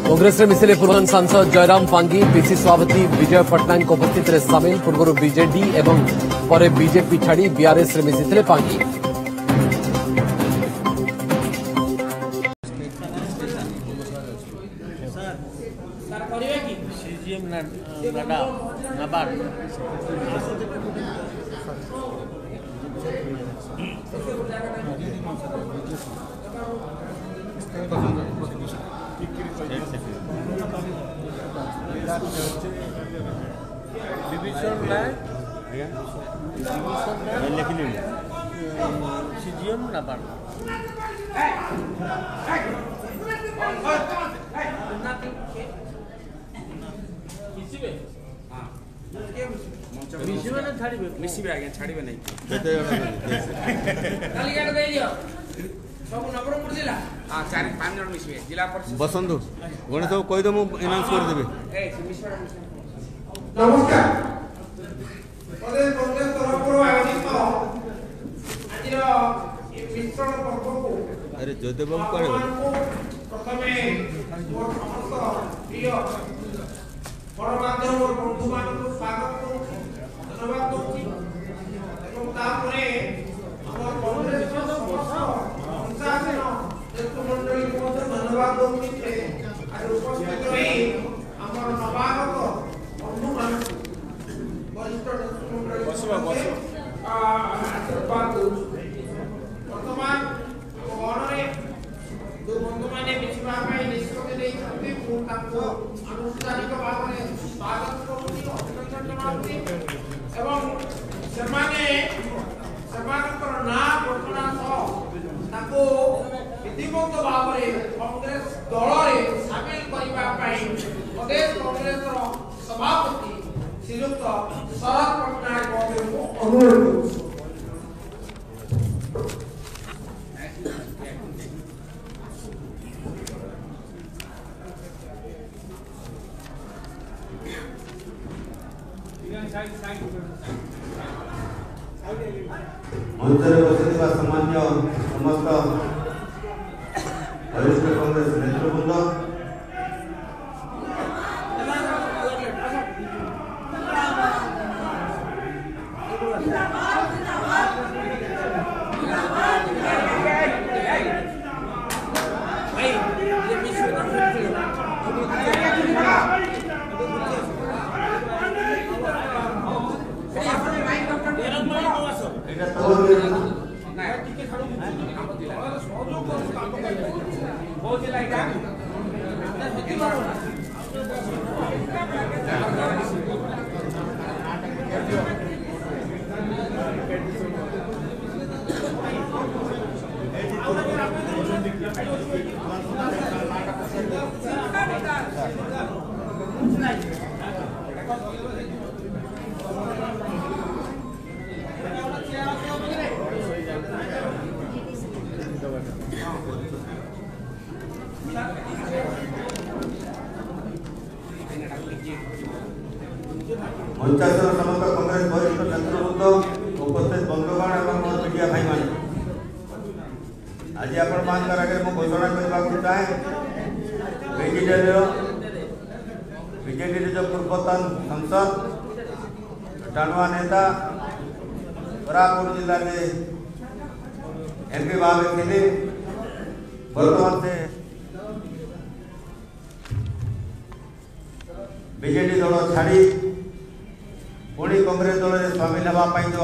कांग्रेस मिसिले पूर्व सांसद जयराम पांगी पीसी सभापति विजय पट्टनायक उपस्थित सामिल पूर्व बीजेडी एवं पर बीजेपी छाड़ी बीआरएस मिसिले पांगी। मिसिबे आगे छाड़िबे नहीं सब नवरंगपुर जिला हां 4-5 जन मिसिबे जिला परिषद बसंतु गणेश को कहि दो मु अनाउंस कर देबे नमस्कार प्रदेश कांग्रेस तरफ आयोजित आजिर ए मिश्रण पर्व को अरे जयदेव बाबू करे प्रथमे मोर समस्त प्रिय बड़ माध्यम और बंधु मान को स्वागत को धन्यवाद दूची एवं तापरे हमर कांग्रेस को समस्त संसाधन नेतृमंडली को धन्यवाद दूची आज उपस्थित रही हमर नवागत बंधु मान वरिष्ठ नेतृमंडली आशीर्वाद दूची वर्तमान गणरे जो बंधु माने मिछिबा पाई निष्पत्ति नै छथि मु ताको आनुष्ठानिक भावरे स्वागत करूची अभिनंदन जनाउची एवं सेमानकर ना घोषणा ताको विधिवत भाव कांग्रेस दल में सामिल करने प्रदेश कांग्रेस सभापति श्रीयुक्त शरद पट्टनायक को अनुरोध करूँ। मंचरे बसिथिबा सामान्य समस्त वरिष्ठ कांग्रेस नेतृवृंद मंचासन समस्त कांग्रेस वरिष्ठ नेतृवृंद उपस्थित बंधुगण एवं मीडिया भाई मान आज आपण मान आगे मु घोषणा करने चाहे बीजेडी जो पूर्वतन सांसद टाणुआ नेता कोरापुट जिला में एमपी भाव थे बर्तमान से बीजेडी दल छाड़ी पुणी कांग्रेस दल में सामिल होगा जो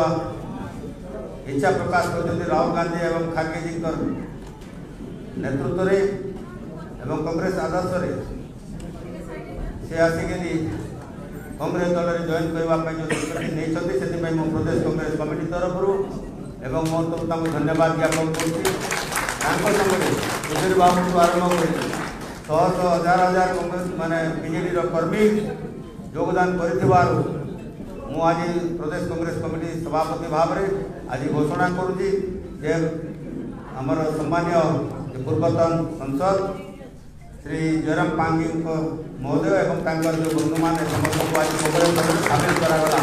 इच्छा प्रकाश कर राहुल गांधी एवं खार्गे जी नेतृत्व एवं कांग्रेस आदर्श से आसिक कांग्रेस दल में जॉइन करने जो निष्पत्ति नहीं से प्रदेश कांग्रेस कमिटी तरफ एवं मोर धन्यवाद ज्ञापन कर बाबू आरंभ कर शह शह हजार हजार कांग्रेस माने बीजेडी कर्मी योगदान कर आज प्रदेश कांग्रेस कमिटी सभापति भाव में आज घोषणा करुँची जे आमर सम्मान्य पूर्वतन सांसद श्री जयराम पांगी महोदय एवं जो बंधु मान समस्त को आज कांग्रेस सामिल करागला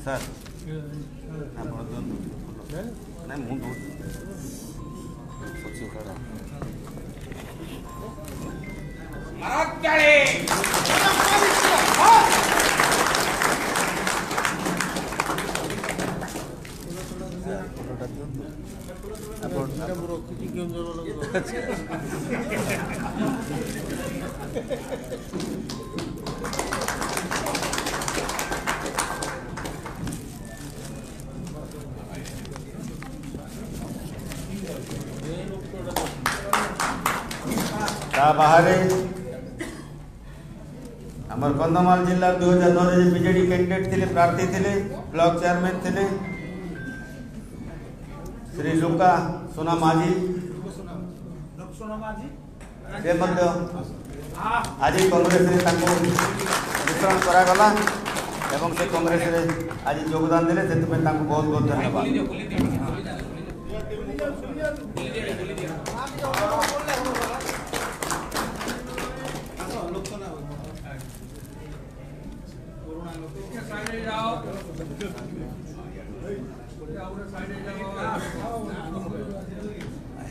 सर नहीं मुझे बाहर आमर कंधमाल जिला 2009 बीजेडी कैंडिडेट थे प्रार्थी थे ब्लॉक चेयरमैन थे श्री लुका सोना माझी आज कांग्रेस मिश्रण करागला एवं से कांग्रेस आज योगदान देले से बहुत बहुत धन्यवाद।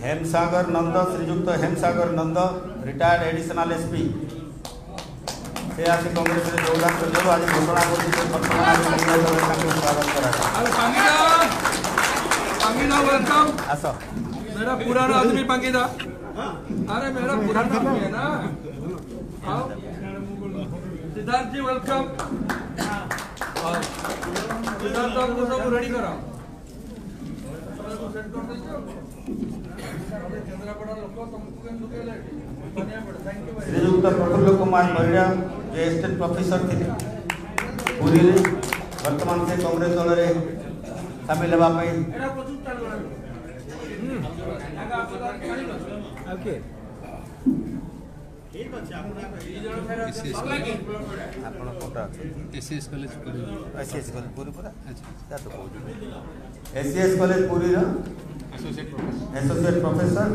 हेमसागर नंद श्रीजुक्त हेमसागर नंद रिटायर्ड एडिशनल एसपी से आज कांग्रेस योगदान कर आज घोषणा कर मेरा पुराना आदमी पंगीदा अरे मेरा पुराना आदमी है ना सिद्धार्थ जी वेलकम सिद्धार्थ आपको सब रेडी करा श्रीजुक्त प्रफुल्ल कुमार मरिया जो एस्टेट प्रोफेसर थे पुरी वर्तमान से कांग्रेस दल में सामिल होगा ACS college Puri associate professor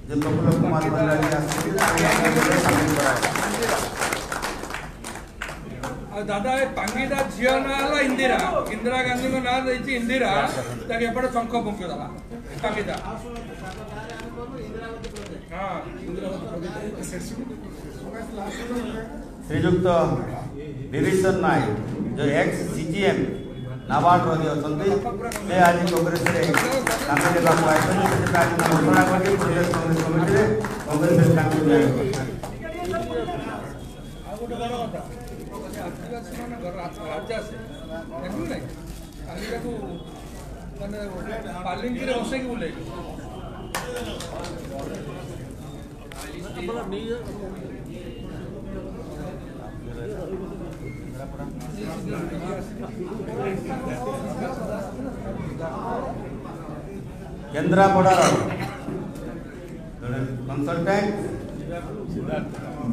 जो प्रफुल्ल कुमार दादा पंगीदा झील ना इंदिरा इंदिरा गांधी को ना दी इंदिरा ताकि एपटे शंख फुंकी दला पंगीदा श्रीजुक्त विभीषण नायक जो एक्स सीजीएम नाबार्ड रही अच्छा से आज कांग्रेस घोषणा करके प्रदेश कांग्रेस कमिटी कांग्रेस केन्द्रापड़ा कंसल्टेंट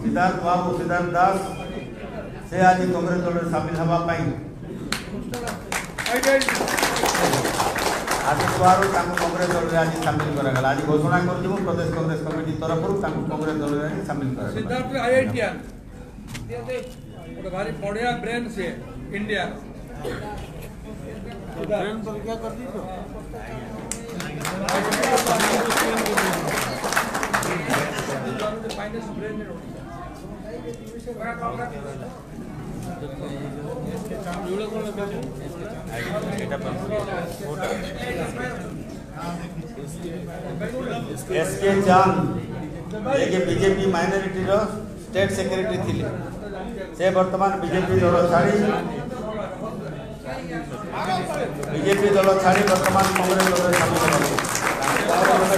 सिद्धार्थ बाबू सिद्धार्थ दास से आज कांग्रेस दल में सामिल होगा आशीर्वाद कांग्रेस दल में आज सामिल करागला आज घोषणा कर प्रदेश कांग्रेस कमिटी तरफ कांग्रेस दल में सामिल कर सिद्धार्थ आईआईटीआर भारी बढ़िया ब्रेन से इंडिया ब्रेन परीक्षा कर दी तो एसके चांद बीजेपी माइनॉरिटी स्टेट सेक्रेटरी थिले से वर्तमान बीजेपी दल छाड़ी वर्तमान कांग्रेस दल में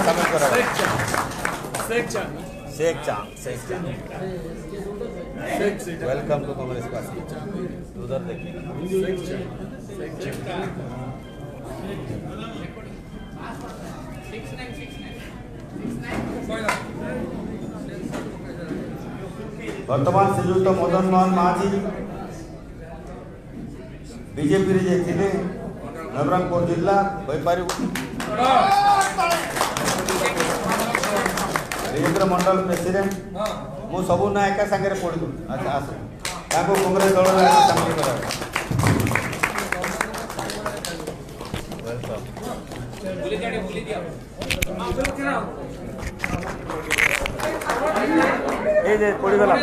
सामिल करा शेख चांद वेलकम टू कांग्रेस पार्टी उधर देखिए वर्तमान श्रीजुक्त मदन मोहन माझी बीजेपी रे थे नवरंगपुर जिला व्यापारी रेजेंद्र मंडल प्रेसिडेंट मु सबू ना एका संगे पढ़ू अच्छा आस कांग्रेस दल में सामिल करा वेलकम जे पड़ी गला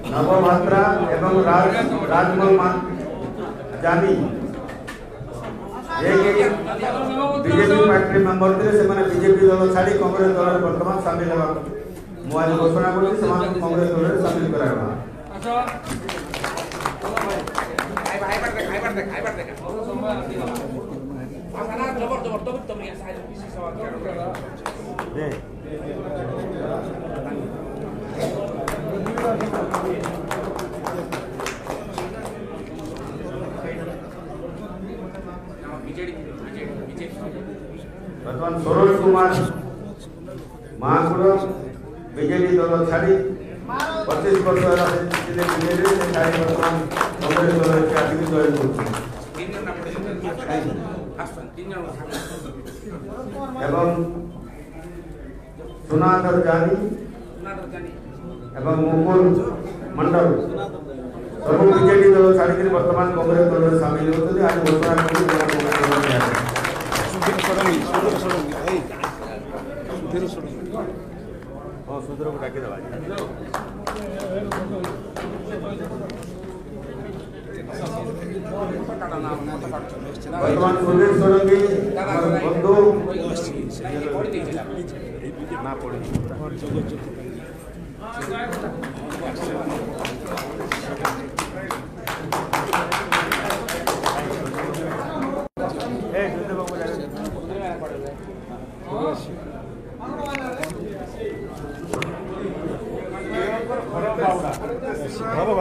नव मात्रा एवं राजमल जानी बीजेपी पार्टी मेंबर थे से बीजेपी दल छाड़ी कांग्रेस दल वर्तमान सामिल होगा मुझे घोषणा कर कांग्रेस दल सामिल कराइबा वर्तमान सरोज कुमार महाकुड़ बीजेपी दल छाड़ी 25 वर्ष बीजेपी छाड़ी वर्तमान कांग्रेस दल जॉइन एवं सुनाधर जानी एवं मुकुल मंडल सब बीजेपी दल छाड़ी वर्तमान कांग्रेस दल सामिल होते आज घोषणा सुधीर को डाकी देवा वर्तमान सुधीर सोलंकी बंधु ना पड़ी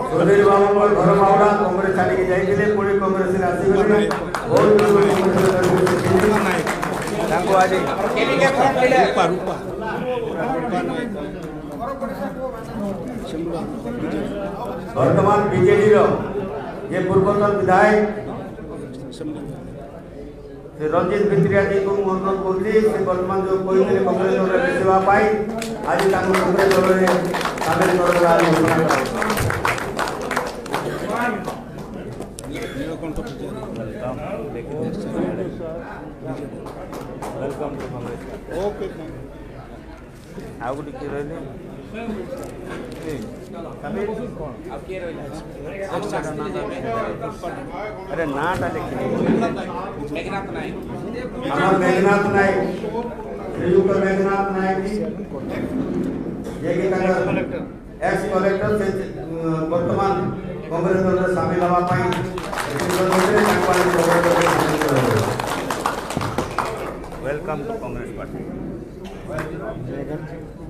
सुधीर बाबू घर मावड़ा कांग्रेस छाड़ी जाइए पुणी कांग्रेस आसगले वर्तमान बीजेडी ये पूर्वतन विधायक रंजित भित्रिया जी को अनुरोध करी वर्तमान जो कहते कांग्रेस दल मिसवा आज कांग्रेस दल सामिल वेलकम टू कांग्रेस ओके आउ टिके रहले अरे नाटा लिखी मेघनाथ नायक मेघनाथ नायक श्रीयुक्त मेघनाथ नायक ये के एक्स कलेक्टर से वर्तमान कांग्रेस दल सामिल हवा welcome to Congress party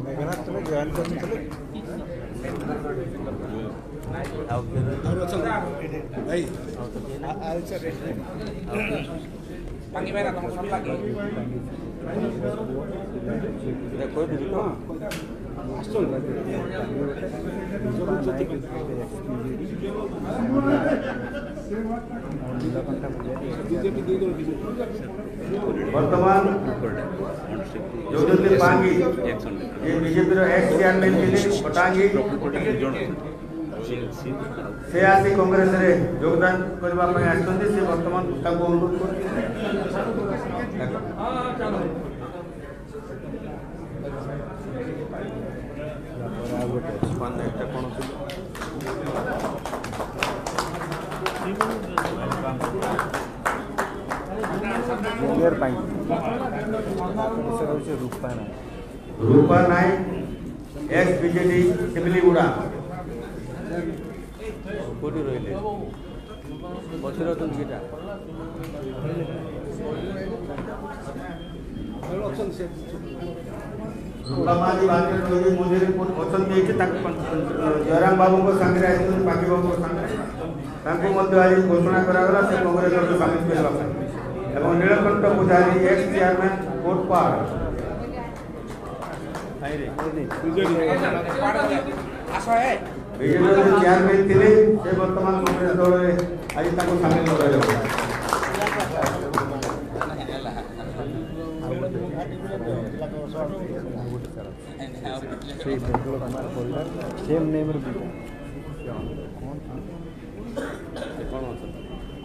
Meghnath तुम्हें ज्वाइन करने चले पांगी मेरा तुम सब लगे देखो दीदी तो वर्तमान जोजोती पांगी ये बीजेपी एक्स चेयरमैन के लिए पटांगी से आसी कांग्रेस रे योगदान करबा पय आछंती से वर्तमान ताको अनुरोध कर रूपा नायक एक्स बीजेडी सिमलीगुड़ा कोटी रहिले बचर तो गीता रूपामादी बात कोई मुझे पसंद नहीं जयराम बाबू को संगे बाकी बाबू को संगे आज घोषणा करागला से कांग्रेस दल सामिल करबा एवं नीलकंठ पुजारी x chairman Kotpad BJP chairman थे से वर्तमान कांग्रेस दल आज सामिल सेम नेम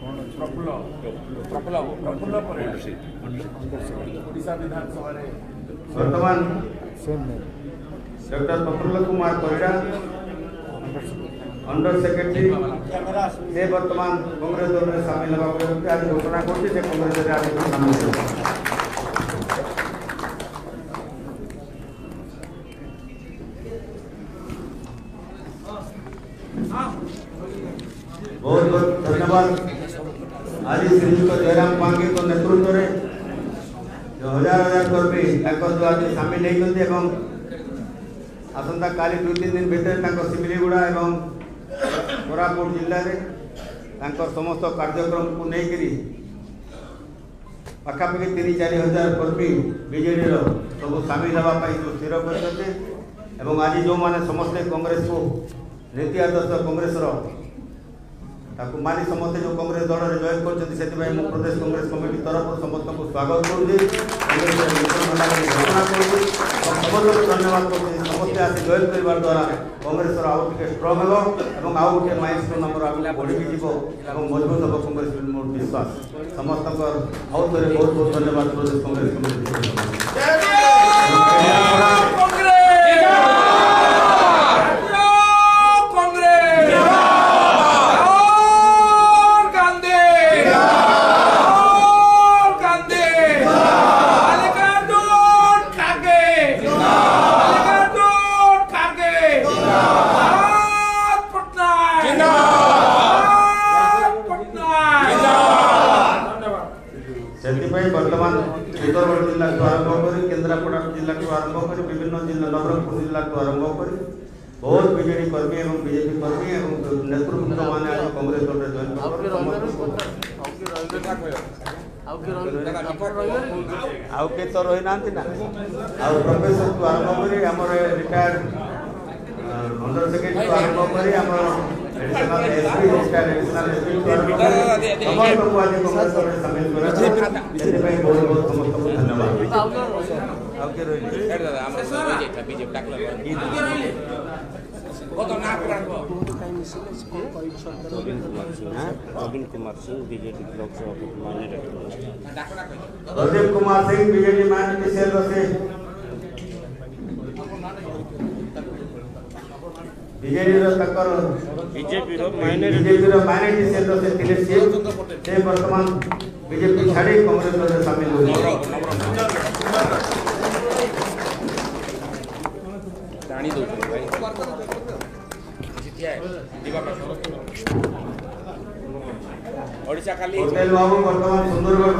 कौन वर्तमान doctor Prafulla Kumar Parida under secretary से वर्तमान कांग्रेस दल में सामिल होगा आज घोषणा कर कांग्रेस आज सामिल बहुत बहुत धन्यवाद। आज श्रीयुक्त जयराम पांगे को नेतृत्व में जो हजार हजार कर्मी जो आज सामिल होती आसंता काली 2-3 दिन भीतर सिमिलीगुड़ा और कोरापुट जिले में समस्त कार्यक्रम को लेकर पाखापाखि 3-4 हजार कर्मी बीजेडी सब सामिल होगापी जो स्थिर करते आज जो मैंने समस्ते कांग्रेस को नीति आदर्श कांग्रेस मानी समस्ते जो कांग्रेस दल में जॉइन कर प्रदेश कांग्रेस कमिटी तरफ समस्त को स्वागत करुँगी समस्त धन्यवाद करुँगी समस्ते आसी जॉइन करने द्वारा कांग्रेस आउ टे स्ट्रंग हो आउ गोटे माइलस्टोन आम आगे बढ़ी मजबूत हम कांग्रेस मोर विश्वास समस्त आउ थे बहुत बहुत धन्यवाद प्रदेश कांग्रेस कमिटी वर्तमान सुंदरगढ़ जिला को आरंभ कर केन्द्रापड़ा जिला को आरंभ कर विभिन्न जिला नवरंगपुर जिला को आरंभ कर बहुत बीजेडी कर्मी और बीजेपी कर्मी और नेतृत्व मैंने कांग्रेस दल में जॉइन आउ के तो रही ना प्रोफेसर को आरंभ कर रिटायर्ड अंडर सेक्रेटरी को आरंभ कर एडिशनल एसपी एडिशनल एसपी को आरंभ कर समस्त को आज कांग्रेस दल में शामिल करा बहुत बहुत समस्त को धन्यवाद। आउ के रही दादा हम सब जेठा बीजेपी टाकला प्रवीण कुमार सिंह बीजेडी ब्लॉक सभापति minority Pradeep Kumar Singh BJD minority cell से बीजेडी माइनॉरिटी सेल से तिलेश से वर्तमान बीजेपी छाड़ी कांग्रेस दल में शामिल हो रानी दो भाई ओडिशा खाली होटल बाबू वर्तमान सुंदरगढ़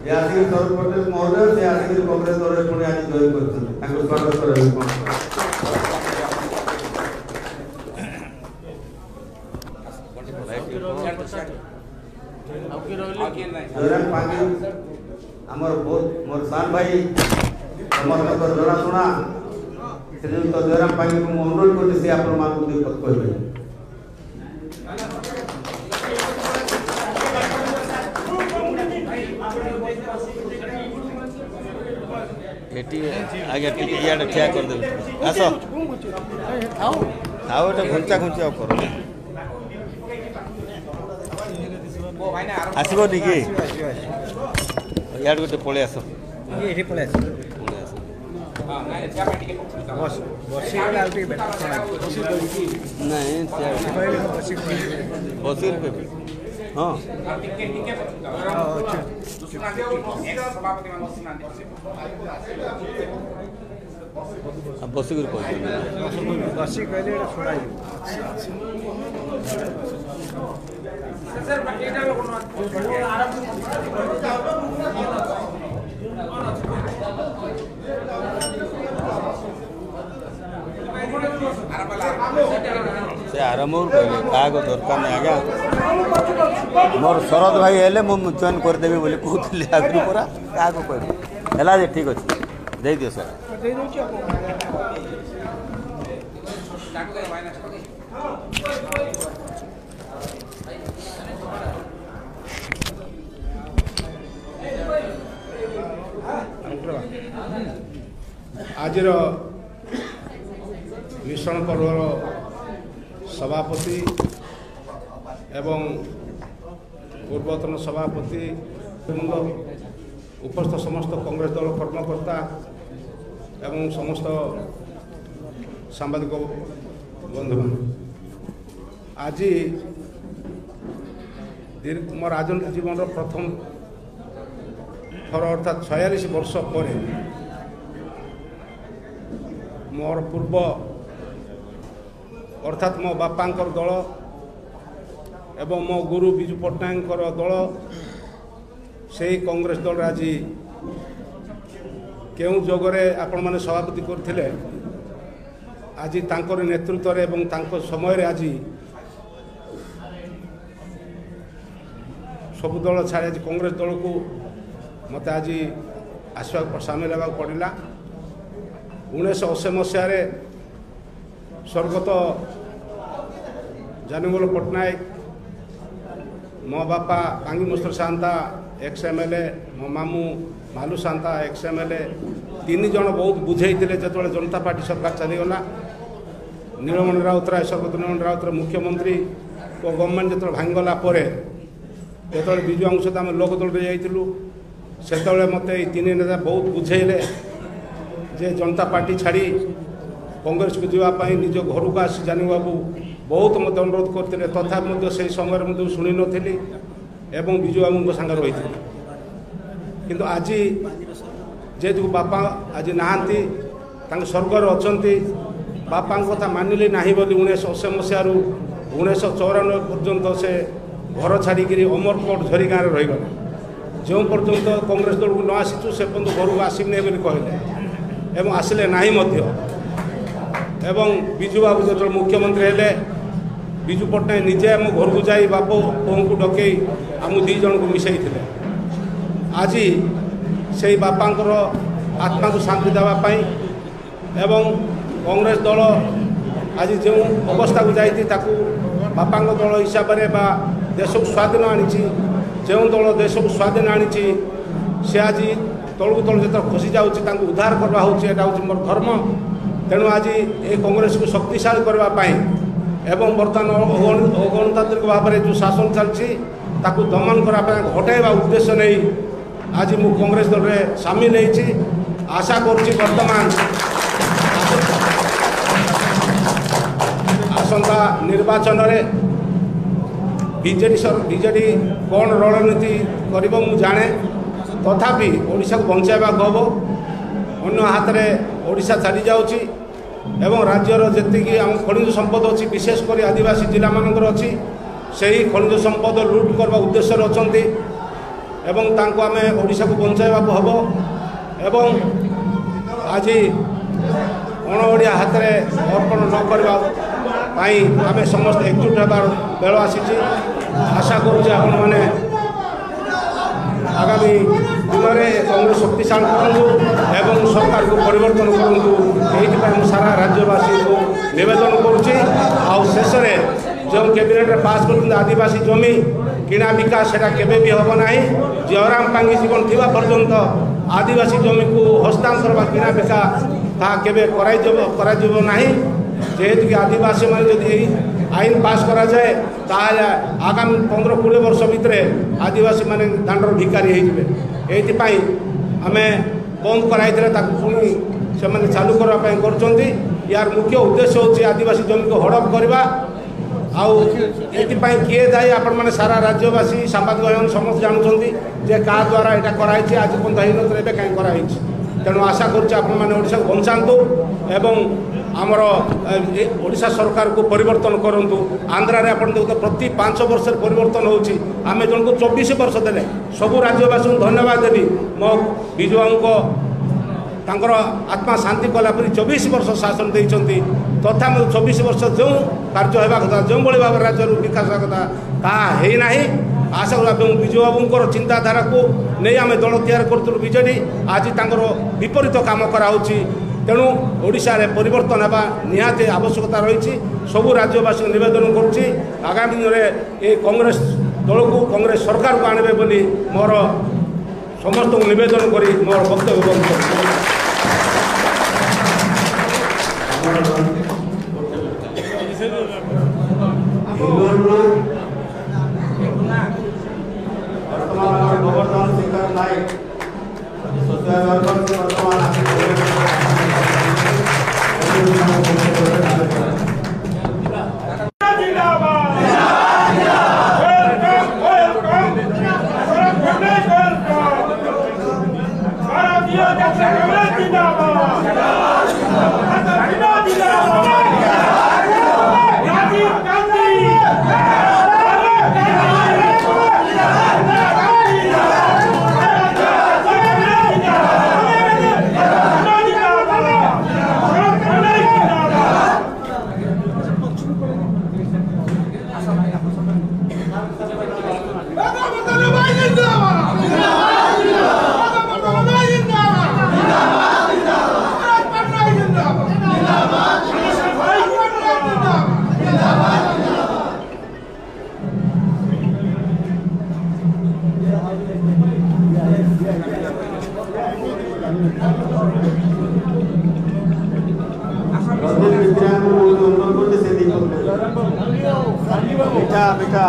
यासिर सौरभ पटेल महोदय से यासिर कांग्रेस दल में आज जॉइन करते स्वागत कराई जयराम पांगे आमर बहुत मोर सान भाई समस्त जनाशुना श्रीयुक्त जयराम पांगे को अनुरोध करते से आपण मान को पद कहबे एटी आगे टिके याड ठिया कर दे आसो आओ तो घुंचा घुंचा करो आसबो निकी याड गोटे पळे आसो एठी पळे आसो हां ना एटा पार्टी के बस बसी वाला आउटी बेटा नहीं बसी रुपए हां टिके सभापति मान अब बसी गुरु कोई बसी कहले एटा छोड़ाई सर पकेटा में कोनो से आरंभ कहले का दरकार नहीं आज्ञा मोर शरद भाई हेले मु जॉइन कर देबे बोली कहतले आगु पूरा का को कह हला जे ठीक अछि दे दियो सर दे दो छी आज मिश्रण पर्वर सभापति एवं पूर्वतन सभापति उपस्थित समस्त कांग्रेस दल कर्मकर्ता एवं समस्त सांबादिक बंधु आज मोर राजनीति जीवन प्रथम थर अर्थात 46 वर्ष पर मोर पूर्व अर्थात मो बापांकर दल एवं मो गुरु विजु पट्टनायक दल से कांग्रेस दल आज केउं जगरे आपण माने सभापति करथिले आज तांकर नेतृत्व एवं तांकर समय आज सब दल छाड़ी आज कांग्रेस दल को मत आज आसवा सामिल होगा पड़ा 1980 मसीह स्वर्गत जानुगोल पट्टनायक मो बापा पांगी मुस्तर सांता XMLA मो मामू मालू सांता XMLA 3 जन बहुत बुझे जो जनता पार्टी सरकार चलीगला नीलमणि राउतराय स्वर्गत नीलमणि राउतराय मुख्यमंत्री को गवर्नमेंट जो भांगला जो विजु सहित आम लोकदल जाइलु से मत 3 नेता बहुत बुझेले जे जनता पार्टी छाड़ी कांग्रेस को जावाई निज घर को आसी जानी बाबू बहुत मत अनुरोध करते तथा से समय शुणी नी एवं विजु बाबू सांगे रही किंतु आज जेहेतु बापा आज नहांती स्वर्गर अच्छा बापा कथा मानिले ना बोली 1980 मसीह 1994 पर्यंत से घर छाड़ी अमरकोट झरी गाँव रहीगले जो पर्यंत कांग्रेस दल को न आसीचु से पर्यंत घर को आसने कहले एवं आसिले ना एवं विजु बाबू जो मुख्यमंत्री हेले विजु पट्टनायक निजे आम घर को जाई बाप बोह को डकई आम 2 जन को मिसई थे आज से बापांकर आत्मा को शांति देवाई एवं कांग्रेस दल आज जो अवस्था को जाती बापा दल हिसाब से देश को स्वाधीन आनी जो दल देश को स्वाधीन आनी से आज तलू तल जो खसी जाऊँगी उद्धार करवा हूँ मोर धर्म तेणु आज ये कांग्रेस को शक्तिशाली करने एवं बर्तमान अगणतांत्रिक भाव में जो शासन चलती दमन करने हटाइबा उद्देश्य नहीं आज मु कांग्रेस दल में सामिल होती आशा करुँच बर्तमान आसंता निर्वाचन में बीजेडी कौन रणनीति कर जाने तथापि ओडिशा को बचाइबा हम अन्य हाथ में ओडिशा चली जाऊँगी एवं राज्यर जी आम खनिज संपद अच्छी विशेषकर आदिवासी जिला मानकर अच्छी से ही खनिज संपद लुट करने उद्देश्य अच्छा एवं तांको आमे ओडिशा को बचाइबा हम एवं आज अणओडिया हाथ में अर्पण न करने आम समस्त एकजुट होबार बेल आसी आशा करुचे आपण मैंने आगामी दिन में कांग्रेस शक्तिशाली करूँ एवं सरकार को परिवर्तन करूँ ये सारा राज्यवासी को निवेदन करुँच जो कैबिनेट पास कर आदिवासी जमी किणा बिका सेटा केबे भी हम ना जयराम पांगी जीवन थी पर्यंत आदिवासी जमी को हस्तांतर बा किणा बिका केबे ना जेहेतु कि आदिवासी मान जदि आईन पास करा जाए ताहले आगामी 15-20 वर्ष भितर आदिवासी माने दांडर भिकारी होइजिबे आमे बंद कराइथिले ताकु पुणी से माने चालू करबा करछंती यार मुख्य उद्देश्य होची आदिवासी जमी को हड़प करबा आउ एथिपाई किए दायी आपण माने सारा राज्यवासी सांबादिक समस्त जानुछंती जे का द्वारा एटा कराइछि आज कोन दाही नतरे बे काई कराइछि तेणु आशा करुचे आपण माने ओडिशा को बंचांतु एवं आमर ओडिशा सरकार को परिवर्तन करूँ आंध्रा रे आपण देखो प्रति 5 वर्ष परिवर्तन होची आमे जन को 24 वर्ष देले सबु राज्यवासी को धन्यवाद देवी मो विजु को तांकर आत्मा शांति कलापरी 24 वर्ष शासन देइचंती तथा 24 वर्ष जो कार्य होगा कथा जो बड़ी भाव राज्य विकास कथा ताहा है ना आशा करा विजु बाबूर चिंताधारा को नहीं आम दल तैयार करूँ बीजेडी आज तांकर विपरीत काम कराऊँगी तेणु ओडिशा रे परिवर्तन होगा निहाती आवश्यकता रही सबू राज्यवासी निवेदन करुँची आगामी दिन में ये कांग्रेस दल को कांग्रेस सरकार को आणबे बोली मोर समस्त निवेदन करी मोर वक्तव्य बंद कर नायक सोशल वर्कर से वर्तमान बेटा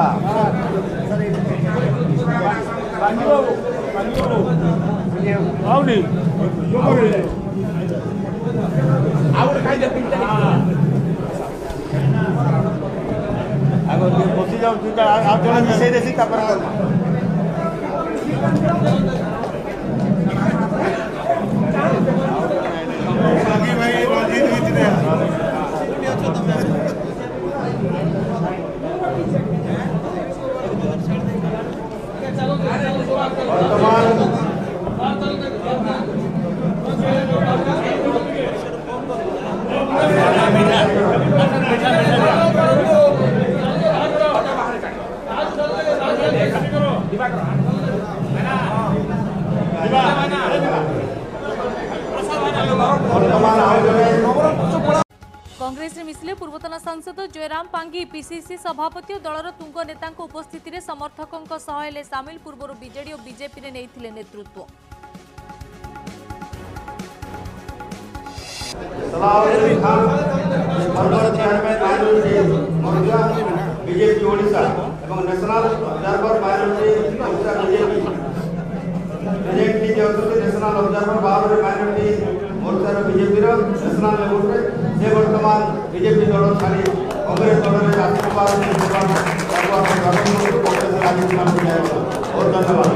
आगो बसी जाऊ जड़े मिसई देसी कांग्रेस मिसिले पूर्वतन सांसद जयराम पांगी पीसीसी सभापति और दलर तुंग नेता उपस्थित में समर्थकों सह सामिल पूर्व बीजेडी और बीजेपी ने नहीं नेतृत्व बीजेपी ओडिशा एवं national observer minority Odisha BJP presently जे अछते नेशनल ऑब्जर्वर भाव माइनॉरिटी ओडिशा बीजेपी रो नेशनल लेवल रे से वर्तमान बीजेपी दल छाड़ी कांग्रेस दल रे आशीर्वाद बहुत धन्यवाद।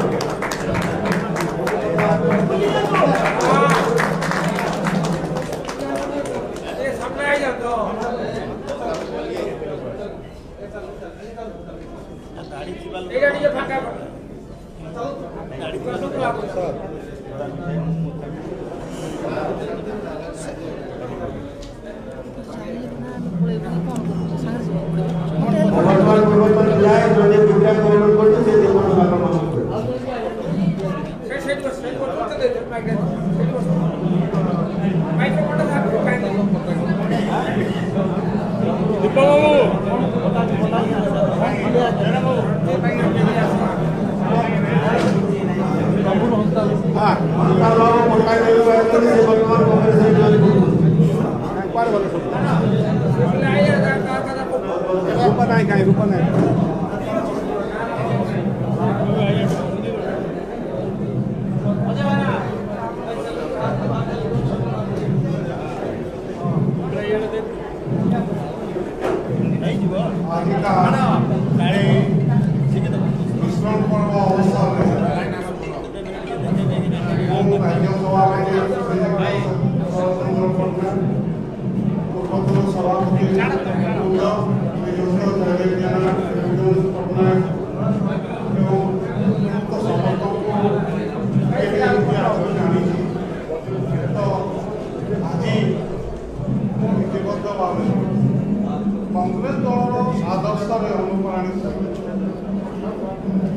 कांग्रेस दल आदर्श अनुप्राणित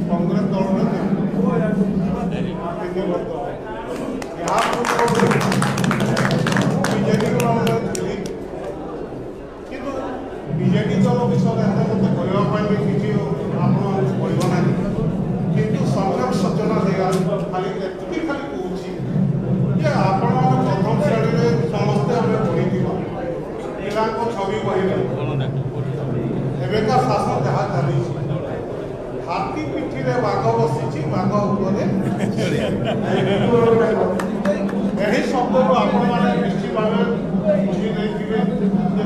कांग्रेस दल बीजेडी दल विषय मत कहवाई किसी आपना कि सरकार सूचना देगा खाली खाली कौन आपण प्रथम श्रेणी समस्ते आम पढ़ी पिला छवि कहले एवेका शासन जहाँ चली हाथी पिठी में बाघ बसी बाघ यही शब्द को आपने निश्चित भाव बुझी नहीं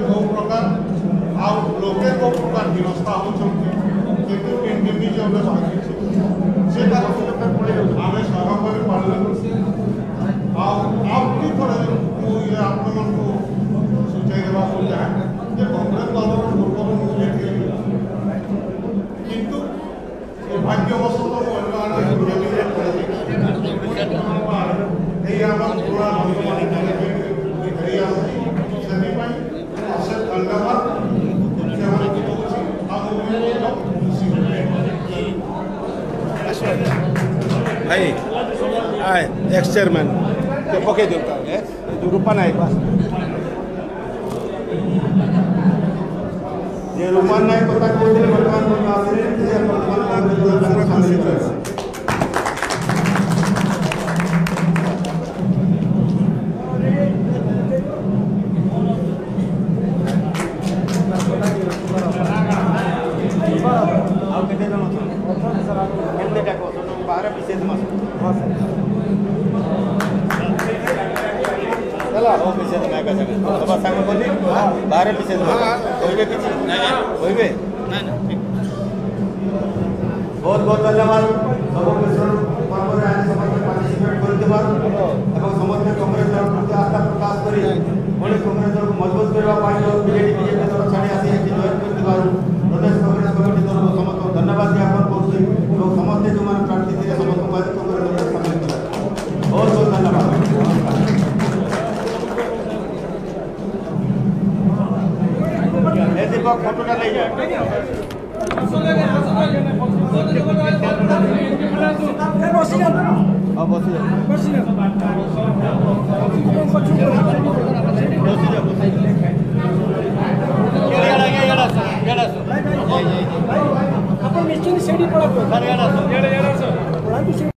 कौ प्रकार लोके कौ प्रकार हिंसा होती केमी जब भागी से आम सह कर आपकी थोड़े ये आप सूचाई देवाक चाहे कांग्रेस दल पूर्व मुझे किंतु भाग्यवश भाई एक्स चेयरमैन पकई देता रूपा नायक ये रूपा नायक कथा कहते बर्तमान बारे विशेष बहुत बहुत धन्यवाद सब पार्टिसिपेट कर समस्त कांग्रेस दल प्रति आस्था प्रकाश कर कांग्रेस दल को मजबूत करने बीजेपी दल छाड़ी आसी जॉइन कर प्रदेश कांग्रेस कमिटी तरफ समस्त धन्यवाद ज्ञापन कर समस्ते जो मैंने प्रार्थी थे समस्त कांग्रेस दल सामिल कर बहुत बहुत धन्यवाद। दीपक फोटोटा ले जाए निश्चित